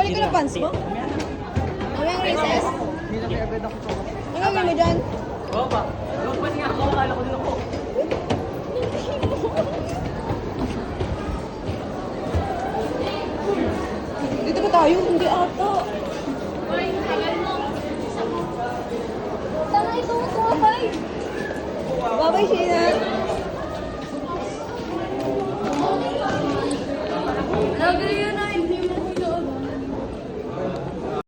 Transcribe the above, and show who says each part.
Speaker 1: Ito na pants mo? Mamayang recess? Ano gagawin mo dyan?
Speaker 2: Oo ba? Lumabas nga ako, akala ko din ako.
Speaker 1: Dito ba tayo? Hindi ata.
Speaker 3: Tama ito, ito, bye.
Speaker 1: Bye-bye, Sheena.